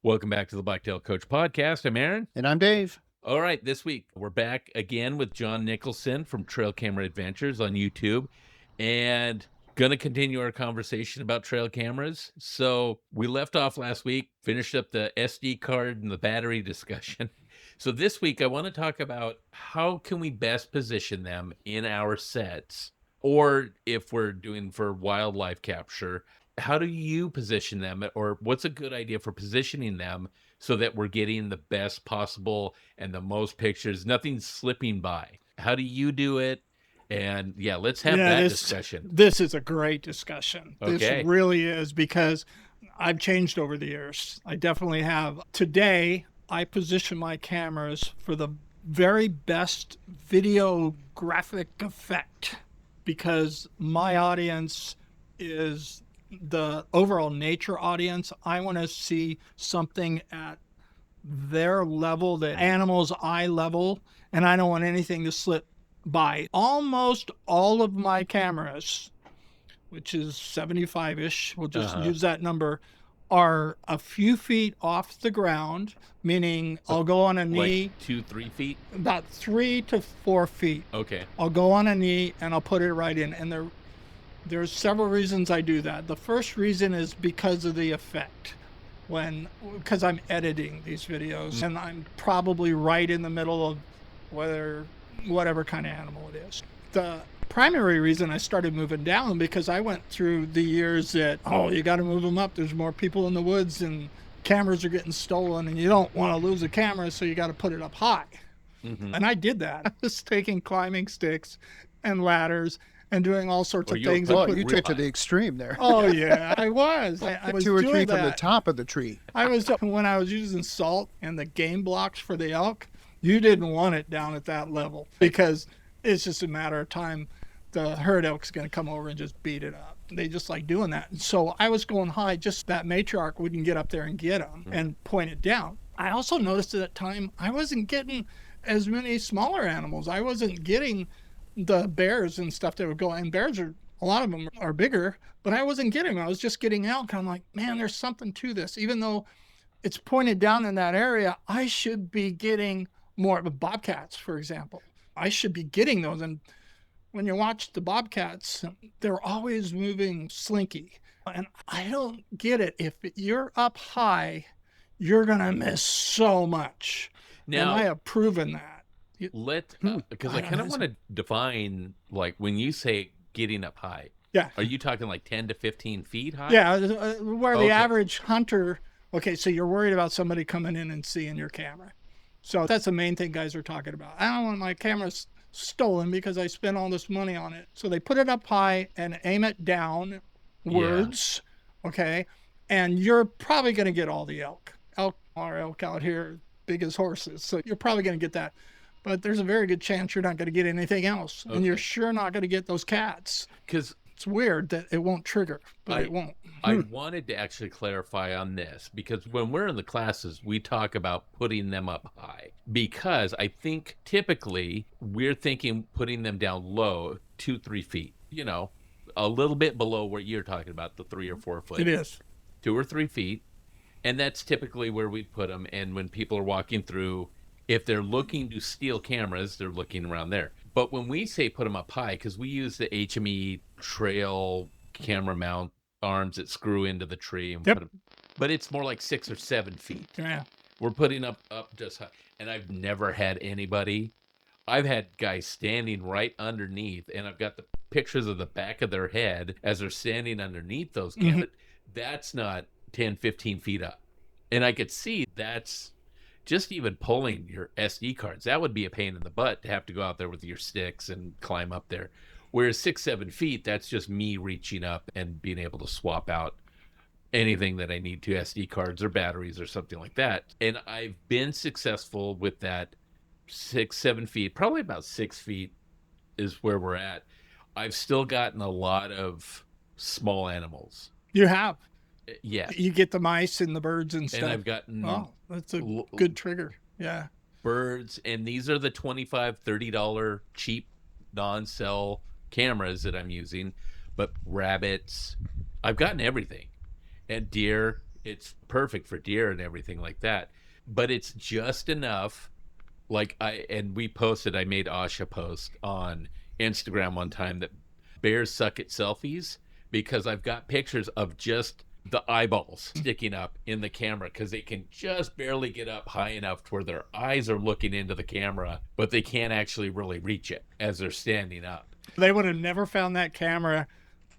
Welcome back to the Blacktail Coach Podcast. I'm Aaron. And I'm Dave. All right, this week we're back again with John Nicholson from Trail Camera Adventures on YouTube, and going to continue our conversation about trail cameras. So we left off last week, finished up the SD card and the battery discussion. So this week I want to talk about how can we best position them in our sets, or if we're doing for wildlife capture, how do you position them, or what's a good idea for positioning them so that we're getting the best possible and the most pictures, nothing slipping by? How do you do it? And yeah, let's have that discussion. This is a great discussion. Okay. This really is, because I've changed over the years. I definitely have. Today, I position my cameras for the very best videographic effect, because my audience is the overall nature audience. I want to see something at their level, the animal's eye level, and I don't want anything to slip by. Almost all of my cameras, which is 75-ish, we'll just use that number, are a few feet off the ground, meaning I'll go on a knee. Like 2-3 feet? About 3 to 4 feet. Okay. I'll go on a knee and I'll put it right in. And there's several reasons I do that. The first reason is because of the effect. Because I'm editing these videos and I'm probably right in the middle of whatever kind of animal it is. The primary reason I started moving down, because I went through the years that, you got to move them up. There's more people in the woods and cameras are getting stolen and you don't want to lose a camera, so you got to put it up high. Mm-hmm. And I did that. I was taking climbing sticks and ladders and doing all sorts of things. You took to the extreme there. Oh, yeah, I was. I was 2 or 3 that. from the top of the tree. When I was using salt and the game blocks for the elk, you didn't want it down at that level, because it's just a matter of time. The herd elk's going to come over and just beat it up. They just like doing that. And so I was going high, just that matriarch wouldn't get up there and get them and point it down. I also noticed at that time I wasn't getting as many smaller animals. I wasn't getting the bears and stuff that would go, and bears a lot of them are bigger, but I wasn't getting them. I was just getting elk. I'm like, man, there's something to this. Even though it's pointed down in that area, I should be getting more of bobcats, for example. I should be getting those. And when you watch the bobcats, they're always moving slinky. And I don't get it. If you're up high, you're going to miss so much. Now, and I have proven that. Because I kind of want to define, like, when you say getting up high, are you talking like 10 to 15 feet high? Yeah, where the average hunter, so you're worried about somebody coming in and seeing your camera. So that's the main thing guys are talking about. I don't want my cameras stolen because I spent all this money on it. So they put it up high and aim it downwards, and you're probably going to get all the elk. Elk out here, big as horses, so you're probably going to get that. But there's a very good chance you're not going to get anything else. Okay. And you're sure not going to get those cats. Because it's weird that it won't trigger, but it won't. I wanted to actually clarify on this, because when we're in the classes, we talk about putting them up high. Because I think typically we're thinking putting them down low, 2-3 feet. A little bit below what you're talking about, the 3 or 4 foot. It is 2 or 3 feet. And that's typically where we put them. And when people are walking through, if they're looking to steal cameras, they're looking around there. But when we say put them up high, because we use the HME trail camera mount arms that screw into the tree and put them, but it's more like 6 or 7 feet. Yeah, we're putting up just high. And I've never had anybody. I've had guys standing right underneath, and I've got the pictures of the back of their head as they're standing underneath those cameras. That's not 10, 15 feet up. And I could see that's just even pulling your SD cards. That would be a pain in the butt to have to go out there with your sticks and climb up there. Whereas 6-7 feet, that's just me reaching up and being able to swap out anything that I need to, SD cards or batteries or something like that. And I've been successful with that 6-7 feet. Probably about 6 feet is where we're at. I've still gotten a lot of small animals. You have? Yeah. You get the mice and the birds and stuff. And I've gotten... Oh, that's a good trigger. Yeah. Birds, and these are the $25, $30 cheap non-cell cameras that I'm using. But rabbits, I've gotten everything. And deer, It's perfect for deer and everything like that. But it's just enough. Like we posted, I made Asha post on Instagram one time that bears suck at selfies, because I've got pictures of just the eyeballs sticking up in the camera, because they can just barely get up high enough to where their eyes are looking into the camera, but they can't actually really reach it as they're standing up. They would have never found that camera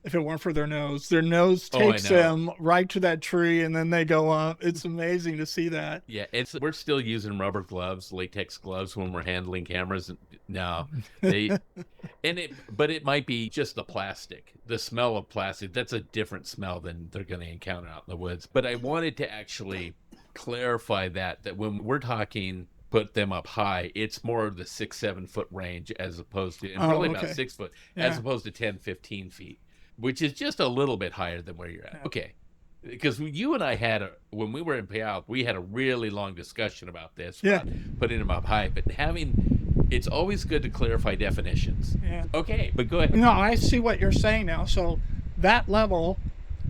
if it weren't for their nose. Their nose Oh, I takes know. them right to that tree, and then they go up. It's amazing to see that. Yeah, we're still using rubber gloves, latex gloves when we're handling cameras. No, but it might be just the plastic, the smell of plastic. That's a different smell than they're going to encounter out in the woods. But I wanted to actually clarify that when we're talking put them up high, it's more of the 6-7 foot range, as opposed to, and probably about 6 foot, as opposed to 10-15 feet, which is just a little bit higher than where you're at. Okay. Because you and I when we were in Puyallup, we had a really long discussion about this, about putting them up high, but it's always good to clarify definitions. Yeah. Okay, but go ahead. No, I see what you're saying now. So that level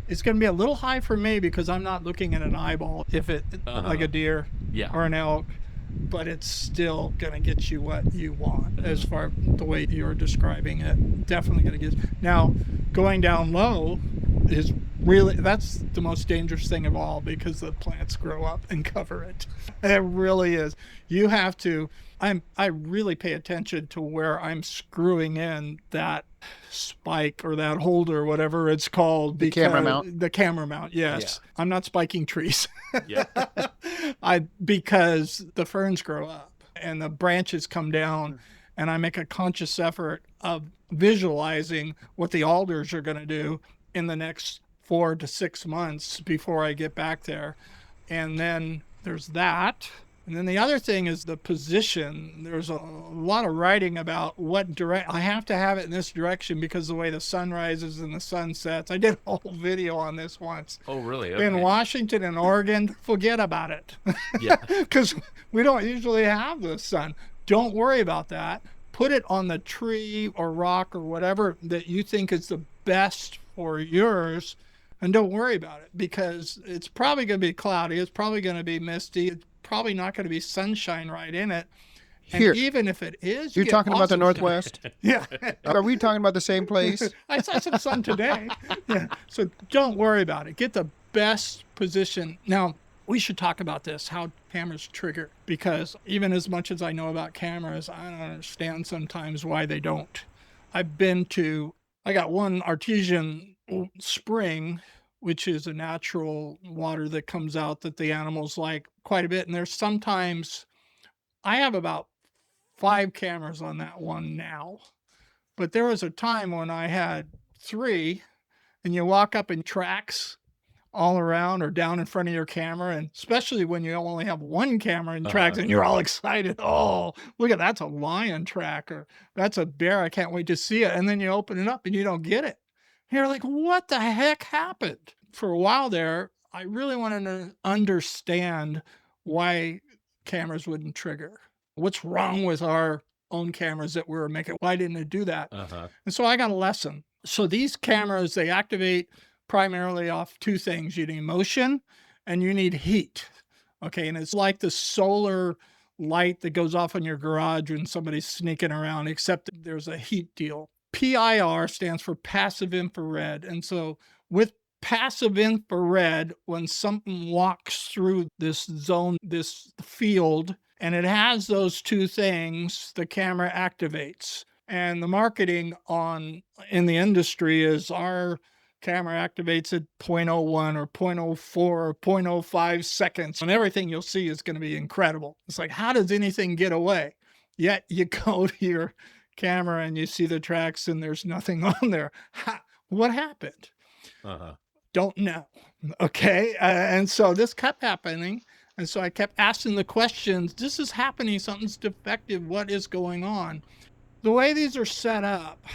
is going to be a little high for me, because I'm not looking at an eyeball if it like a deer or an elk, but it's still going to get you what you want as far the way you're describing it. Definitely going to get. Now, going down low is that's the most dangerous thing of all, because the plants grow up and cover it. It really is. You have to. I really pay attention to where I'm screwing in that spike or that holder, whatever it's called. The camera mount. The camera mount, yes. Yeah. I'm not spiking trees. Yeah. Because the ferns grow up and the branches come down, and I make a conscious effort of visualizing what the alders are going to do in the next 4 to 6 months before I get back there. And then there's that. And then the other thing is the position. There's a lot of writing about what I have to have it in this direction because the way the sun rises and the sun sets. I did a whole video on this once. Oh, really? Okay. In Washington and Oregon, forget about it. Yeah. Because we don't usually have the sun. Don't worry about that. Put it on the tree or rock or whatever that you think is the best for yours, and don't worry about it, because it's probably going to be cloudy. It's probably going to be misty. It's probably not going to be sunshine right in it. And Here, even if it is, you're talking about the Northwest. Yeah. Are we talking about the same place? I saw some sun today. Yeah. So don't worry about it. Get the best position. Now, we should talk about this, how cameras trigger, because even as much as I know about cameras, I don't understand sometimes why they don't. I got one artesian spring, which is a natural water that comes out that the animals like quite a bit. And there's sometimes, I have about 5 cameras on that one now. But there was a time when I had 3, and you walk up in tracks all around or down in front of your camera, and especially when you only have 1 camera in tracks and you're all excited. Oh, look at that's a lion track, or that's a bear. I can't wait to see it. And then you open it up and you don't get it. You're like, what the heck happened? For a while there, I really wanted to understand why cameras wouldn't trigger. What's wrong with our own cameras that we're making? Why didn't it do that? And so I got a lesson. So these cameras, they activate primarily off 2 things. You need motion and you need heat. Okay. And it's like the solar light that goes off in your garage when somebody's sneaking around, except there's a heat deal. PIR stands for passive infrared. And so with passive infrared, when something walks through this zone, this field, and it has those 2 things, the camera activates. And the marketing in the industry is our camera activates at 0.01 or 0.04 or 0.05 seconds, and everything you'll see is going to be incredible. It's like, how does anything get away? Yet you go to your camera and you see the tracks and there's nothing on there. What happened? Don't know. Okay. And so this kept happening. And so I kept asking the questions. This is happening. Something's defective. What is going on? The way these are set up,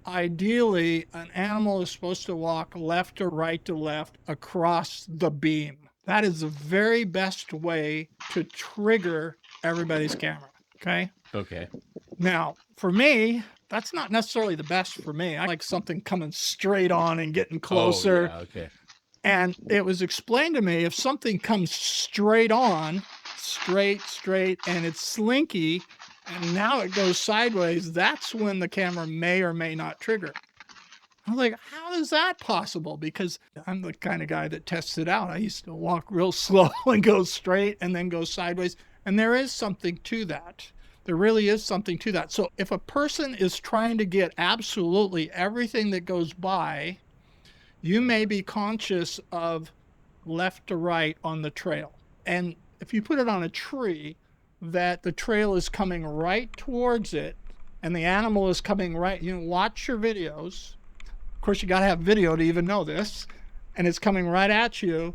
ideally, an animal is supposed to walk left or right to left across the beam. That is the very best way to trigger everybody's camera. Okay? Okay. Now, for me, that's not necessarily the best for me. I like something coming straight on and getting closer. Oh, yeah, okay. And it was explained to me if something comes straight on, straight, and it's slinky, and now it goes sideways, that's when the camera may or may not trigger. I'm like, how is that possible? Because I'm the kind of guy that tests it out. I used to walk real slow and go straight and then go sideways. And there is something to that. There really is something to that. So if a person is trying to get absolutely everything that goes by, you may be conscious of left to right on the trail. And if you put it on a tree, that the trail is coming right towards it and the animal is coming right, watch your videos. Of course, you got to have video to even know this, and it's coming right at you.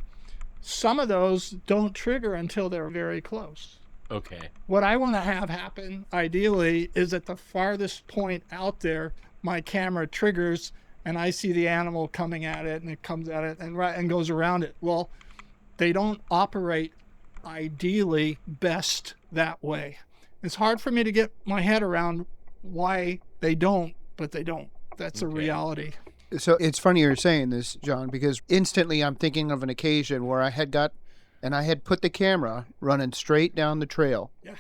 Some of those don't trigger until they're very close. Okay. What I want to have happen, ideally, is at the farthest point out there, my camera triggers, and I see the animal coming at it, and it comes at it and goes around it. Well, they don't operate ideally best that way. It's hard for me to get my head around why they don't, but they don't. That's a reality. So it's funny you're saying this, John, because instantly I'm thinking of an occasion where I had put the camera running straight down the trail. Yeah.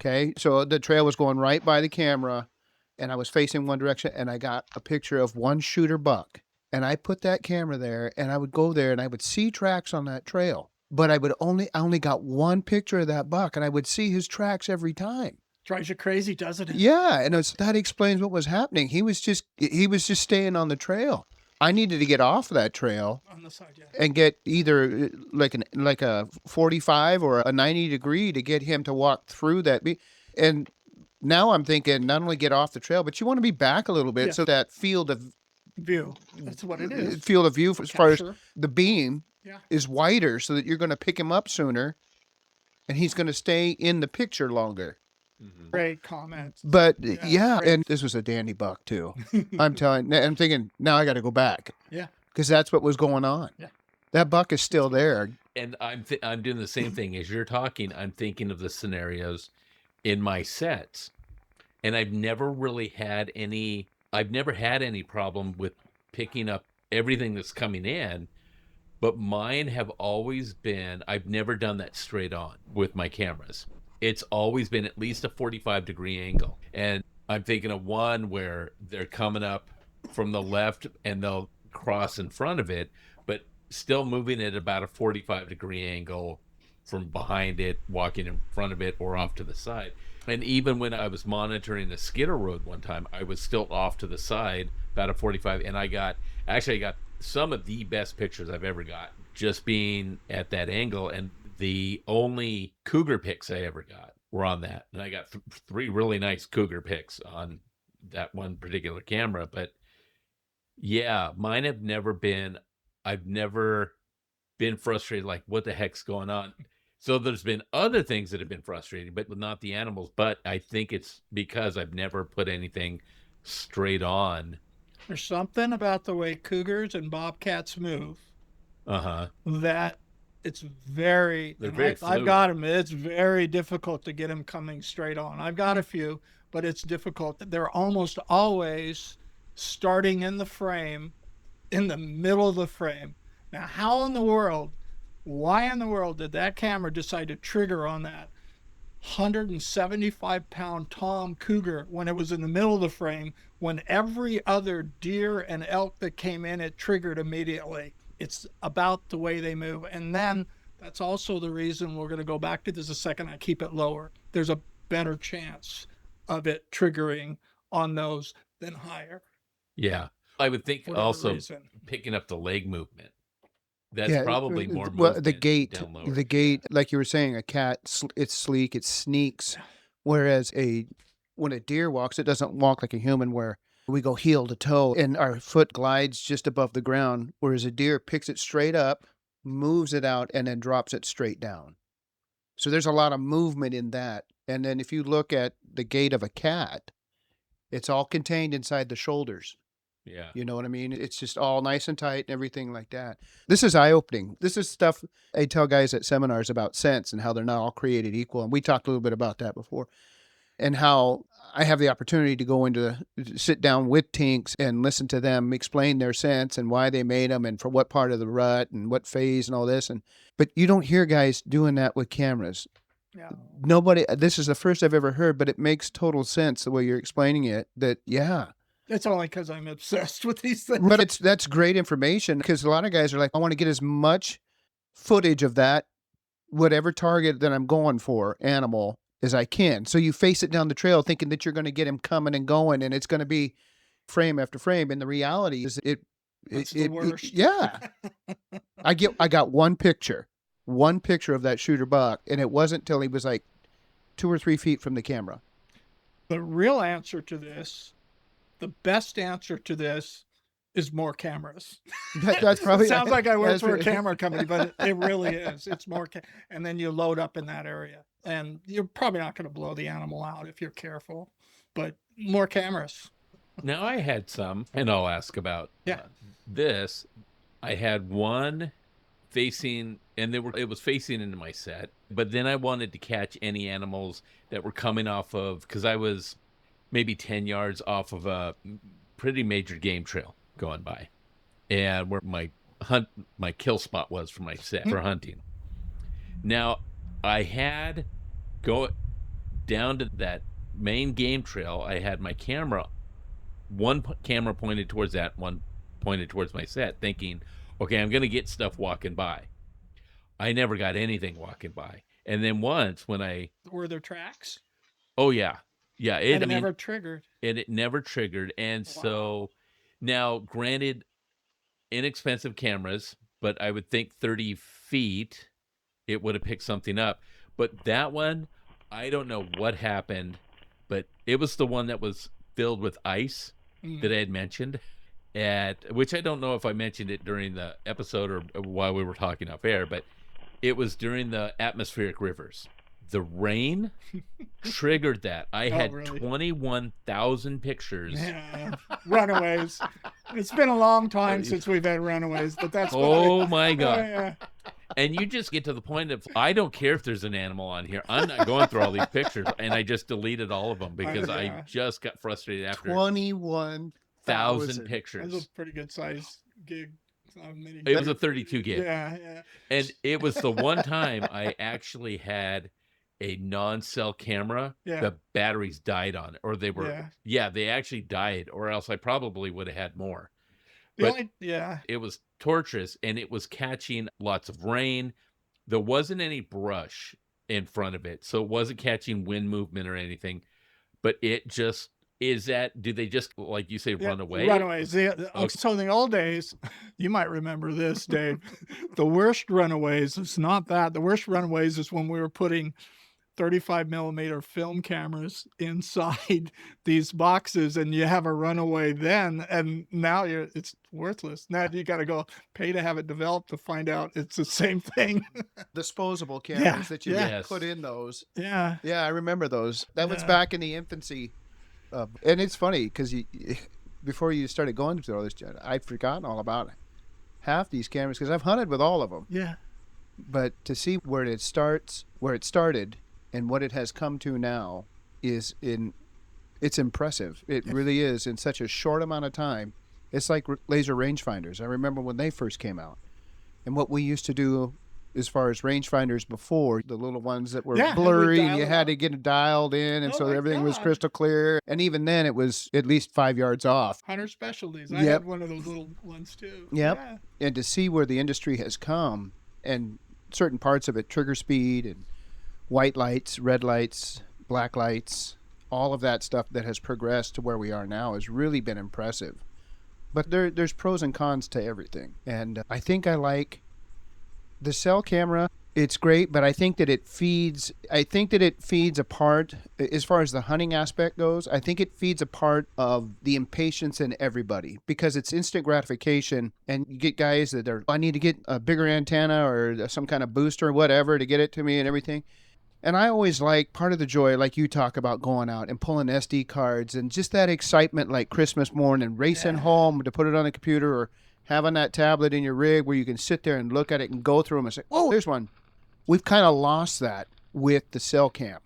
Okay. So the trail was going right by the camera and I was facing one direction and I got a picture of one shooter buck and I put that camera there and I would go there and I would see tracks on that trail, but I only got one picture of that buck and I would see his tracks every time. Drives you crazy, doesn't it? Yeah, and that explains what was happening. He was just staying on the trail. I needed to get off of that trail On the side, yeah. and get either like a 45 or a 90 degree to get him to walk through that. And now I'm thinking not only get off the trail, but you want to be back a little bit so that field of view. That's what it is. Field of view as far as Capture. the beam is wider, so that you're going to pick him up sooner, and he's going to stay in the picture longer. Mm-hmm. Great comments. But great. and this was a dandy buck too. I'm thinking now I got to go back. Yeah. Because that's what was going on. Yeah. That buck is still there. And I'm doing the same thing as you're talking. I'm thinking of the scenarios in my sets, and I've never had any problem with picking up everything that's coming in. But mine have always been, I've never done that straight on with my cameras. It's always been at least a 45-degree angle. And I'm thinking of one where they're coming up from the left and they'll cross in front of it, but still moving at about a 45-degree angle from behind it, walking in front of it, or off to the side. And even when I was monitoring the Skidder Road one time, I was still off to the side, about a 45, and I got some of the best pictures I've ever got just being at that angle. And the only cougar pics I ever got were on that. And I got three really nice cougar pics on that one particular camera. But yeah, mine have never been, I've never been frustrated, like, what the heck's going on? So there's been other things that have been frustrating, but not the animals. But I think it's because I've never put anything straight on. There's something about the way cougars and bobcats move that it's very, I've got them. It's very difficult to get them coming straight on. I've got a few, but it's difficult. They're almost always starting in the frame, in the middle of the frame. Now, why in the world did that camera decide to trigger on that 175-pound Tom cougar when it was in the middle of the frame, when every other deer and elk that came in, it triggered immediately? It's about the way they move. And then that's also the reason, we're going to go back to this a second, I keep it lower. There's a better chance of it triggering on those than higher. Yeah. I would think also picking up the leg movement. That's probably more movement. Well, the gait, like you were saying, a cat, it's sleek, it sneaks. Whereas when a deer walks, it doesn't walk like a human where we go heel to toe and our foot glides just above the ground. Whereas a deer picks it straight up, moves it out, and then drops it straight down. So there's a lot of movement in that. And then if you look at the gait of a cat, it's all contained inside the shoulders. Yeah. You know what I mean? It's just all nice and tight and everything like that. This is eye-opening. This is stuff I tell guys at seminars about sense and how they're not all created equal. And we talked a little bit about that before. and how I have the opportunity to go sit down with tinks and listen to them explain their scents and why they made them and for what part of the rut and what phase and all this. But you don't hear guys doing that with cameras. Yeah. Nobody, this is the first I've ever heard, but it makes total sense the way you're explaining it, that, yeah. It's only because I'm obsessed with these things. But that's great information, because a lot of guys are like, I want to get as much footage of that, whatever target that I'm going for, animal, as I can. So you face it down the trail thinking that you're going to get him coming and going, and it's going to be frame after frame. And the reality is It's the worst. yeah. I got one picture of that shooter buck, and it wasn't till he was like 2 or 3 feet from the camera. The real answer to this, the best answer to this, is more cameras. That's probably Sounds like I work for a camera company, but it really is. It's more, and then you load up in that area, and you're probably not going to blow the animal out if you're careful, but more cameras. Now I had some, and I'll ask about this. I had one facing, and it was facing into my set, but then I wanted to catch any animals that were coming off of, because I was maybe 10 yards off of a pretty major game trail going by, and where my kill spot was for my set for hunting. Now I had go down to that main game trail. I had my camera, one camera pointed towards that, one pointed towards my set, thinking, okay, I'm going to get stuff walking by. I never got anything walking by. And then once when Were there tracks? oh yeah. It never triggered. And it never triggered. And so now, granted, inexpensive cameras, but I would think 30 feet, it would have picked something up. But that one, I don't know what happened, but it was the one that was filled with ice that I had mentioned, which I don't know if I mentioned it during the episode or while we were talking off air, but it was during the atmospheric rivers. The rain triggered that. I had really? 21,000 pictures. Yeah. Runaways. It's been a long time since we've had runaways, but that's my God. Yeah. And you just get to the point of, I don't care if there's an animal on here. I'm not going through all these pictures. And I just deleted all of them because I just got frustrated after 21,000 pictures. That was a pretty good size gig. It was a 32 gig. Yeah. And it was the one time I actually had a non-cell camera. The batteries died on it, or they were, they actually died, or else I probably would have had more. It was torturous, and it was catching lots of rain. There wasn't any brush in front of it, so it wasn't catching wind movement or anything, but it just do they just, like you say, run away? Runaways. So in the old days, you might remember this, Dave, the worst runaways, it's not that. The worst runaways is when we were putting 35 millimeter film cameras inside these boxes, and you have a runaway then, and now it's worthless. Now you got to go pay to have it developed to find out it's the same thing. Disposable cameras that you put in those. Yeah, I remember those. That was back in the infancy. And it's funny because before you started going through all this, I'd forgotten all about half these cameras because I've hunted with all of them. Yeah. But to see where it started, and what it has come to now it's impressive. It really is, in such a short amount of time. It's like laser rangefinders. I remember when they first came out, and what we used to do as far as rangefinders before, the little ones that were blurry and you had to get it dialed in, and so everything was crystal clear. And even then it was at least 5 yards off. Hunter Specialties. I had one of those little ones too. Yep. Yeah. And to see where the industry has come, and certain parts of it, trigger speed and white lights, red lights, black lights, all of that stuff that has progressed to where we are now has really been impressive. But there's pros and cons to everything. And I think I like the cell camera. It's great, but I think that it feeds a part, as far as the hunting aspect goes, I think it feeds a part of the impatience in everybody, because it's instant gratification, and you get guys that I need to get a bigger antenna or some kind of booster or whatever to get it to me and everything. And I always like part of the joy, like you talk about, going out and pulling SD cards and just that excitement, like Christmas morning, and racing home to put it on the computer, or having that tablet in your rig where you can sit there and look at it and go through them and say, oh, there's one. We've kind of lost that with the cell cam.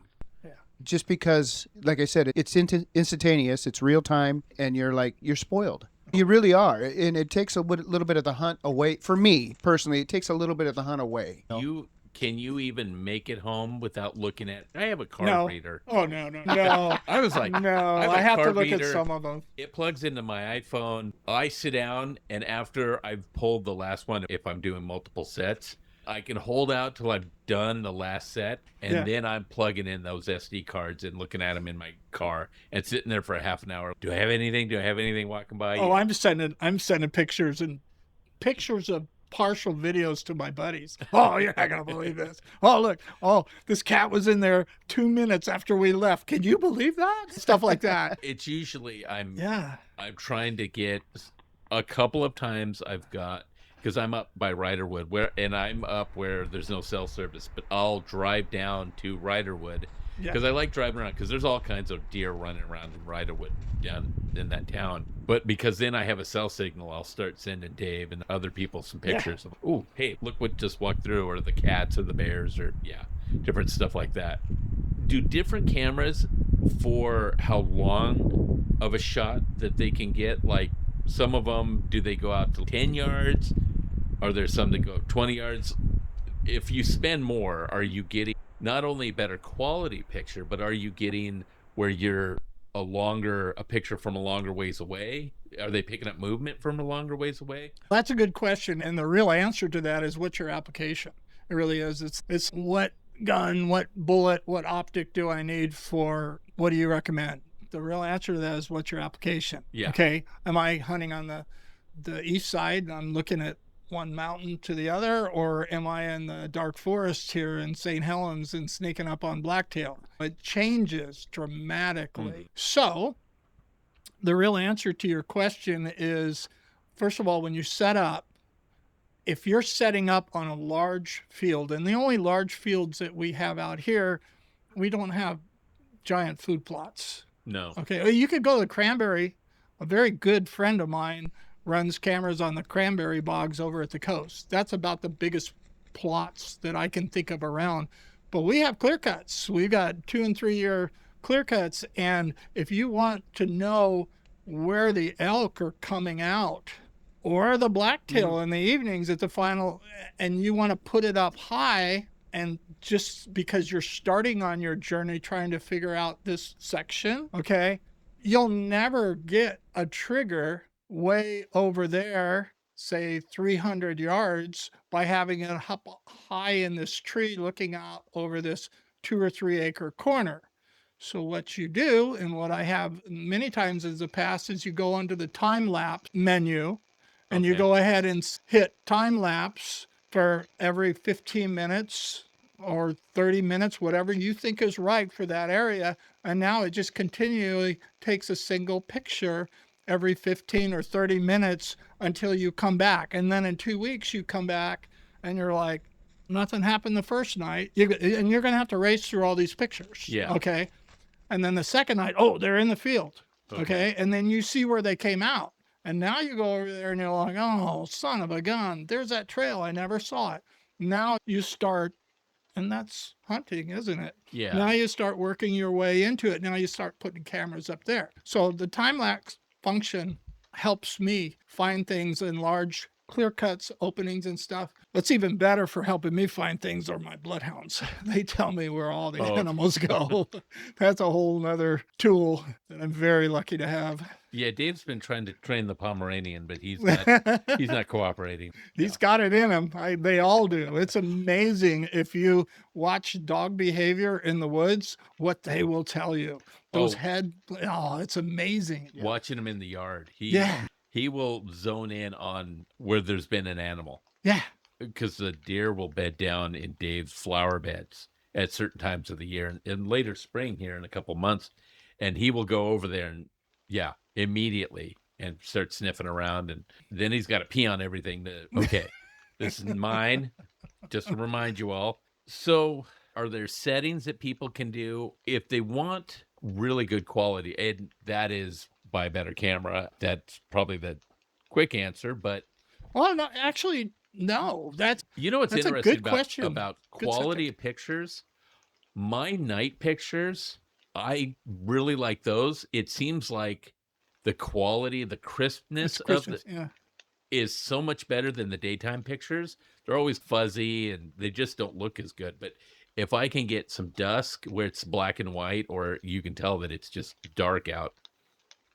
Yeah. just because, like I said, it's instantaneous, it's real time, and you're spoiled. You really are, and it takes little bit of the hunt away. For me personally, it takes a little bit of the hunt away. Can you even make it home without looking at? I have a card No. reader. Oh, no. I was like, No, I I have to card look at reader. some of them. It plugs into my iPhone. I sit down, and after I've pulled the last one, if I'm doing multiple sets, I can hold out till I've done the last set, and then I'm plugging in those SD cards and looking at them in my car and sitting there for a half an hour. Do I have anything? Do I have anything walking by? Oh, I'm sending pictures of partial videos to my buddies. Oh, you're not gonna believe this. Oh, look. Oh, this cat was in there 2 minutes after we left. Can you believe that? Stuff like that. It's usually I'm trying to get a couple of times I've got, because I'm up by Riderwood, and I'm up where there's no cell service, but I'll drive down to Riderwood because I like driving around, because there's all kinds of deer running around in Riderwood down in that town. But because then I have a cell signal, I'll start sending Dave and other people some pictures of, oh, hey, look what just walked through, or the cats or the bears, or different stuff like that. Do different cameras for how long of a shot that they can get? Like, some of them, do they go out to 10 yards? Are there some that go 20 yards? If you spend more, are you getting not only a better quality picture, but are you getting where you're a picture from a longer ways away? Are they picking up movement from a longer ways away? That's a good question, and the real answer to that is, what's your application? It really is. It's what gun, what bullet, what optic do I need for, what do you recommend? The real answer to that is, what's your application? Yeah. Okay. Am I hunting on the east side and I'm looking at one mountain to the other, or am I in the dark forest here in St. Helens and sneaking up on Blacktail? It changes dramatically. So the real answer to your question is, first of all, when you set up, if you're setting up on a large field, and the only large fields that we have out here, we don't have giant food plots. No. Okay. Well, you could go to Cranberry. A very good friend of mine runs cameras on the cranberry bogs over at the coast. That's about the biggest plots that I can think of around. But we have clear cuts. We've got 2 and 3 year clear cuts. And if you want to know where the elk are coming out, or the blacktail in the evenings at the final, and you want to put it up high, and just because you're starting on your journey trying to figure out this section, okay, you'll never get a trigger way over there, say 300 yards, by having it up high in this tree looking out over this 2 or 3 acre corner. So what you do, and what I have many times in the past, is you go under the time lapse menu, and you go ahead and hit time lapse for every 15 minutes or 30 minutes, whatever you think is right for that area. And now it just continually takes a single picture every 15 or 30 minutes until you come back. And then in 2 weeks, you come back and you're like, nothing happened the first night. And you're going to have to race through all these pictures. Yeah. Okay. And then the second night, oh, they're in the field. Okay. And then you see where they came out. And now you go over there and you're like, oh, son of a gun, there's that trail. I never saw it. Now you start, and that's hunting, isn't it? Yeah. Now you start working your way into it. Now you start putting cameras up there. So the time lapse function helps me find things in large clear cuts, openings and stuff. What's even better for helping me find things are my bloodhounds. They tell me where all the animals go. That's a whole nother tool that I'm very lucky to have. Yeah, Dave's been trying to train the Pomeranian, but he's not cooperating. He's got it in him. They all do. It's amazing if you watch dog behavior in the woods, what they will tell you. Those it's amazing. Watching him in the yard. He will zone in on where there's been an animal. Yeah. Because the deer will bed down in Dave's flower beds at certain times of the year, and later spring here in a couple months, and he will go over there and immediately and start sniffing around, and then he's got to pee on everything. This is mine, just to remind you all. So are there settings that people can do if they want really good quality? And that is buy a better camera. That's probably the quick answer, but well, no, actually, no. That's what's a interesting good question. about quality of pictures. My night pictures I really like those. It seems like the quality, the crispness It's of Christmas. Yeah. is so much better than the daytime pictures. They're always fuzzy and they just don't look as good. But if I can get some dusk where it's black and white, or you can tell that it's just dark out,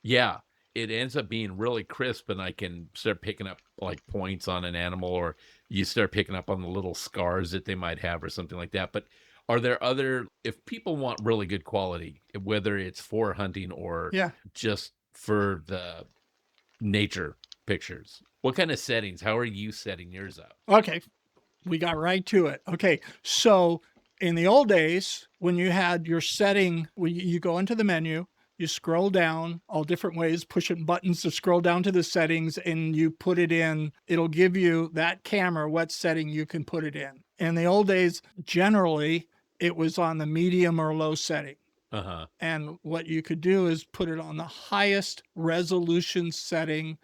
yeah, it ends up being really crisp, and I can start picking up like points on an animal, or you start picking up on the little scars that they might have or something like that. But are there other, if people want really good quality, whether it's for hunting or Yeah. just for the nature pictures, what kind of settings? How are you setting yours up? Okay. We got right to it. Okay. So in the old days, when you had your setting, when you go into the menu, you scroll down all different ways, pushing buttons to scroll down to the settings, and you put it in. It'll give you that camera, what setting you can put it in. In the old days, generally, it was on the medium or low setting. Uh-huh. And what you could do is put it on the highest resolution setting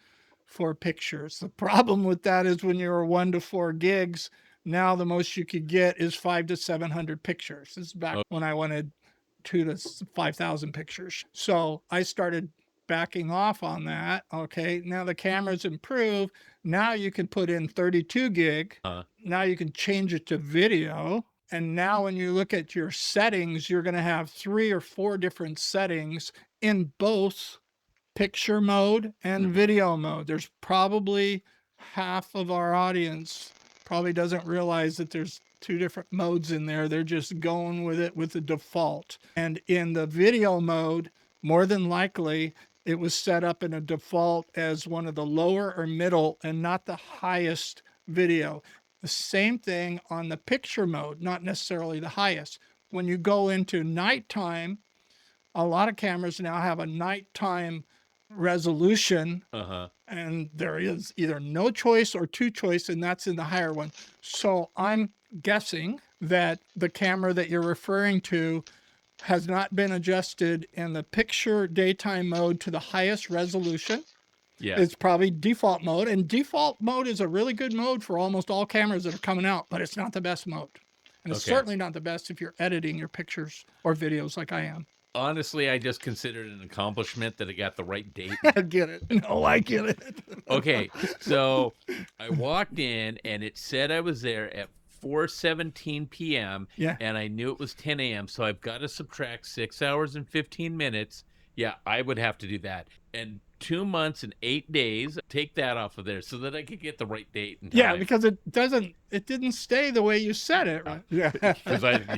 for pictures. The problem with that is when you're 1 to 4 gigs, now the most you could get is 500 to 700 pictures. This is back when I wanted 2,000 to 5,000 pictures. So I started backing off on that. Okay, now the cameras improve. Now you can put in 32 gig. Now you can change it to video. And now when you look at your settings, you're going to have 3 or 4 different settings in both picture mode and video mode. There's probably half of our audience probably doesn't realize that there's 2 different modes in there. They're just going with it with the default. And in the video mode, more than likely, it was set up in a default as one of the lower or middle and not the highest video. The same thing on the picture mode, not necessarily the highest. When you go into nighttime, a lot of cameras now have a nighttime resolution, and there is either no choice or 2 choice, and that's in the higher one. So I'm guessing that the camera that you're referring to has not been adjusted in the picture daytime mode to the highest resolution. Yeah. It's probably default mode, and default mode is a really good mode for almost all cameras that are coming out, but it's not the best mode. And it's certainly not the best if you're editing your pictures or videos like I am. Honestly, I just consider it an accomplishment that I got the right date. I get it. No, I get it. Okay, so I walked in and it said I was there at 4:17 p.m. Yeah. And I knew it was 10 a.m. So I've got to subtract 6 hours and 15 minutes. Yeah, I would have to do that. And 2 months and 8 days, take that off of there so that I could get the right date and time. Yeah, because it didn't stay the way you said it. Right? Yeah.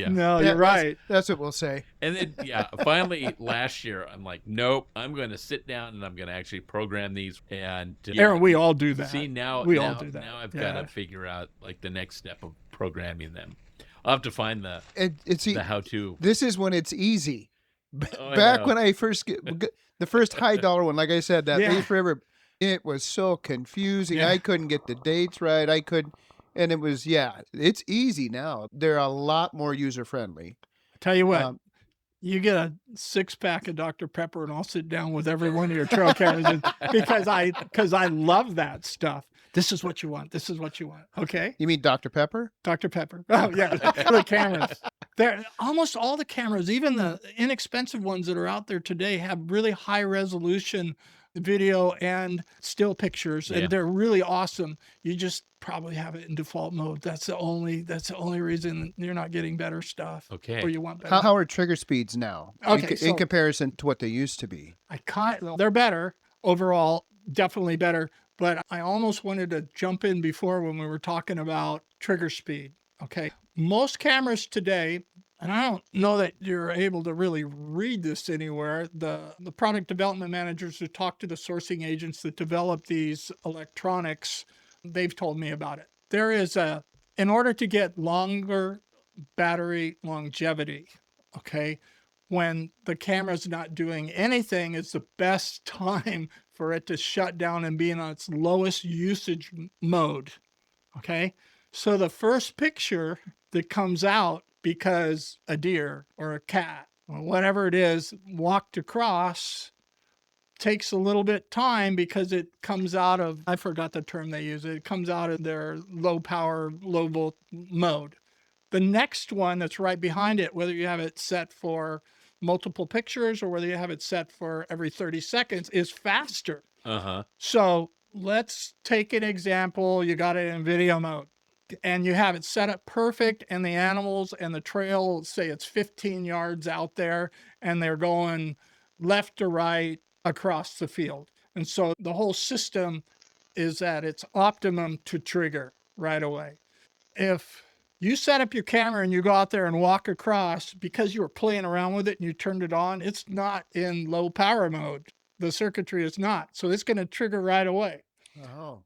No, you're right. That's what we'll say. And then, finally last year, I'm like, nope, I'm going to sit down and I'm going to actually program these. And Aaron, we all do that. See, now we all do that. Now I've got to figure out like the next step of programming them. I'll have to find the how-to. This is when it's easy. Back when I first get the first high dollar one, like I said, that Leaf Forever, it was so confusing. I couldn't get the dates right. And it was, it's easy now. They're a lot more user friendly. Tell you what, you get a 6-pack of Dr. Pepper and I'll sit down with every one of your trail cameras because I love that stuff. This is what you want. This is what you want. Okay. You mean Dr. Pepper? Dr. Pepper. Oh, yeah. For the cameras. Almost all the cameras, even the inexpensive ones that are out there today, have really high resolution video and still pictures, and they're really awesome. You just probably have it in default mode. That's the only reason you're not getting better stuff. Okay. Or you want better. How are trigger speeds now? Okay, in comparison to what they used to be? They're better overall, definitely better. But I almost wanted to jump in before when we were talking about trigger speed. Okay. Most cameras today, and I don't know that you're able to really read this anywhere, the product development managers who talk to the sourcing agents that develop these electronics, they've told me about it. There is in order to get longer battery longevity, okay, when the camera's not doing anything, it's the best time for it to shut down and be in its lowest usage mode. Okay. So the first picture that comes out because a deer or a cat or whatever it is walked across takes a little bit time because it comes out of, I forgot the term they use. It comes out of their low power, low volt mode. The next one that's right behind it, whether you have it set for multiple pictures or whether you have it set for every 30 seconds is faster. Uh-huh. So let's take an example. You got it in video mode and you have it set up perfect, and the animals and the trail, say it's 15 yards out there, and they're going left to right across the field. And so the whole system is at its optimum to trigger right away. If you set up your camera and you go out there and walk across because you were playing around with it and you turned it on, it's not in low power mode. The circuitry is not. So it's going to trigger right away. Oh.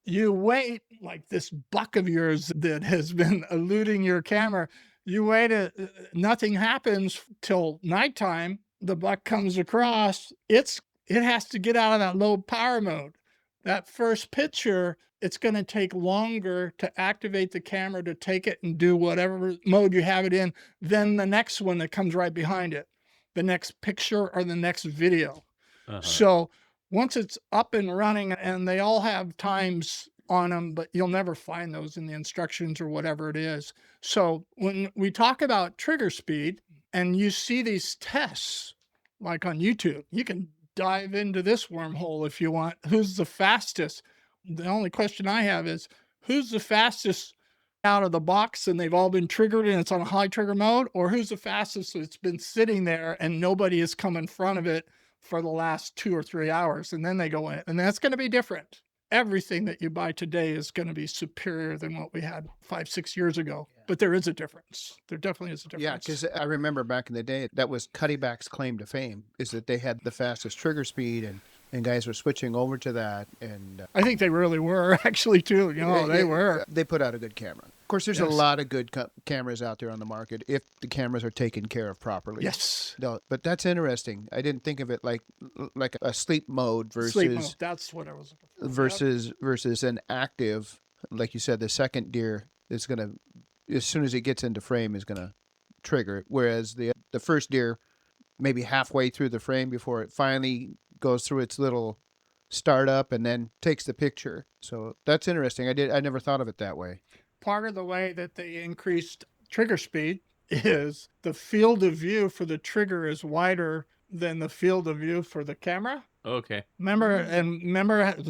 You wait, like this buck of yours that has been eluding your camera, you wait, nothing happens till nighttime. The buck comes across. It has to get out of that low power mode. That first picture, it's going to take longer to activate the camera to take it and do whatever mode you have it in than the next one that comes right behind it, the next picture or the next video. Uh-huh. So once it's up and running, and they all have times on them, but you'll never find those in the instructions or whatever it is. So when we talk about trigger speed and you see these tests, like on YouTube, you can dive into this wormhole if you want. Who's the fastest? The only question I have is, who's the fastest out of the box and they've all been triggered and it's on a high trigger mode, or who's the fastest that's been sitting there and nobody has come in front of it for the last 2 or 3 hours, and then they go in, and that's going to be different. Everything that you buy today is going to be superior than what we had 5-6 years ago. Yeah. But there is a difference. There definitely is a difference. Yeah, because I remember back in the day, that was Cuddyback's claim to fame, is that they had the fastest trigger speed, and guys were switching over to that. And I think they really were, actually, too. They were. They put out a good camera. Of course, there's a lot of good cameras out there on the market if the cameras are taken care of properly. Yes. No, but that's interesting. I didn't think of it like a sleep mode versus sleep mode. That's what I was looking for. Versus an active, like you said, the second deer is going to, as soon as it gets into frame, is going to trigger it. Whereas the first deer, maybe halfway through the frame before it finally goes through its little startup and then takes the picture. So that's interesting. I never thought of it that way. Part of the way that they increased trigger speed is the field of view for the trigger is wider than the field of view for the camera. Okay. Remember,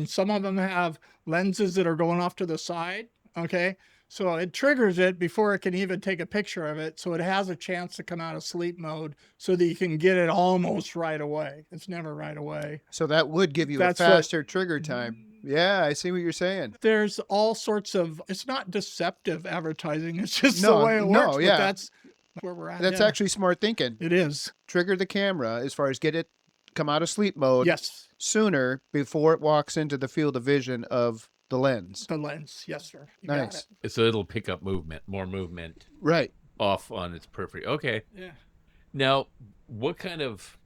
some of them have lenses that are going off to the side. Okay. So it triggers it before it can even take a picture of it. So it has a chance to come out of sleep mode so that you can get it almost right away. It's never right away. So that would give you a faster trigger time. Yeah, I see what you're saying. There's all sorts of, it's not deceptive advertising. It's just the way it works. Yeah. But that's where we're at. That's actually smart thinking. It is. Trigger the camera as far as get it come out of sleep mode. Yes. Sooner before it walks into the field of vision of the lens. The lens, yes, sir. You nice. got it. So it'll pick up more movement. Right. Off on its periphery. Okay. Yeah. Now, what kind of,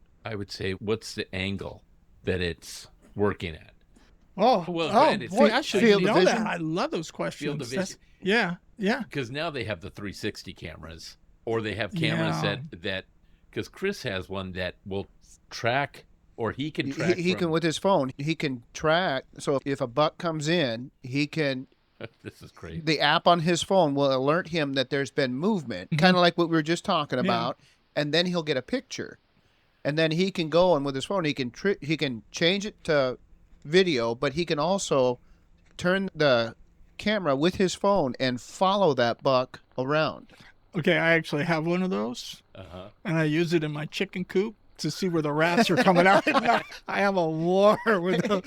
what's the angle that it's working at? Oh, boy, I should know that. I love those questions. Field of vision. Yeah. Because now they have the 360 cameras, or they have cameras that, because Chris has one that will track. Or he can track. He can with his phone. He can track. So if a buck comes in, he can. This is crazy. The app on his phone will alert him that there's been movement, kind of like what we were just talking about, and then he'll get a picture, and then he can go and with his phone he can change it to video, but he can also turn the camera with his phone and follow that buck around. Okay, I actually have one of those, and I use it in my chicken coop to see where the rats are coming out. I have a war with them.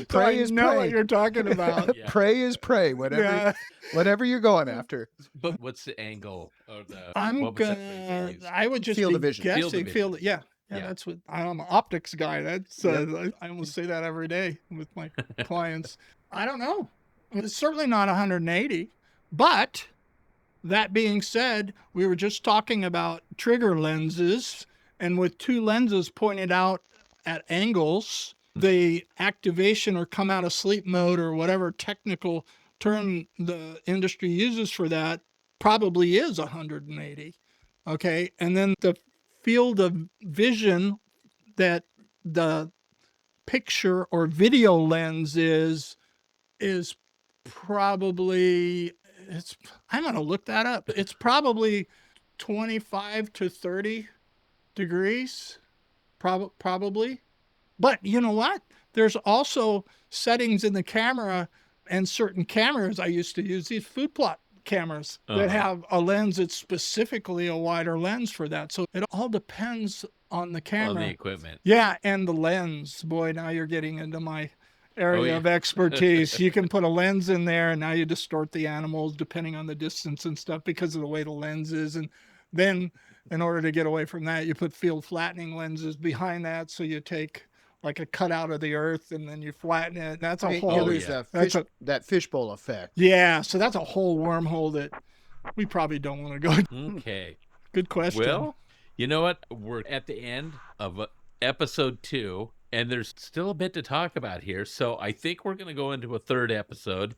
Prey is know prey. what you're talking about. Yeah. Prey is prey, whatever you're going after. But what's the angle of the? I would just field be of vision. Guessing. Yeah. That's what I'm an optics guy. That's I almost say that every day with my clients. I don't know. It's certainly not 180, but that being said, we were just talking about trigger lenses. And with two lenses pointed out at angles, the activation or come out of sleep mode or whatever technical term the industry uses for that probably is 180. Okay. And then the field of vision that the picture or video lens is probably, I'm going to look that up. It's probably 25 to 30 degrees, probably. But you know what? There's also settings in the camera, and certain cameras. I used to use these food plot cameras that have a lens that's specifically a wider lens for that. So it all depends on the camera. On the equipment. Yeah, and the lens. Boy, now you're getting into my area yeah. of expertise. You can put a lens in there, and now you distort the animals depending on the distance and stuff because of the way the lens is. And then in order to get away from that, you put field flattening lenses behind that. So you take like a cutout of the earth and then you flatten it. That's a whole. There's that fishbowl effect. Yeah, so that's a whole wormhole that we probably don't want to go. Okay. Good question. Well, you know what? We're at the end of episode 2, and there's still a bit to talk about here. So I think we're going to go into a third episode.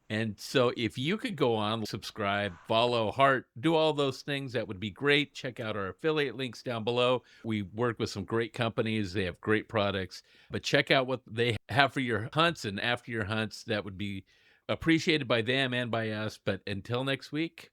And so if you could go on, subscribe, follow, heart, do all those things, that would be great. Check out our affiliate links down below. We work with some great companies. They have great products. But check out what they have for your hunts and after your hunts. That would be appreciated by them and by us. But until next week,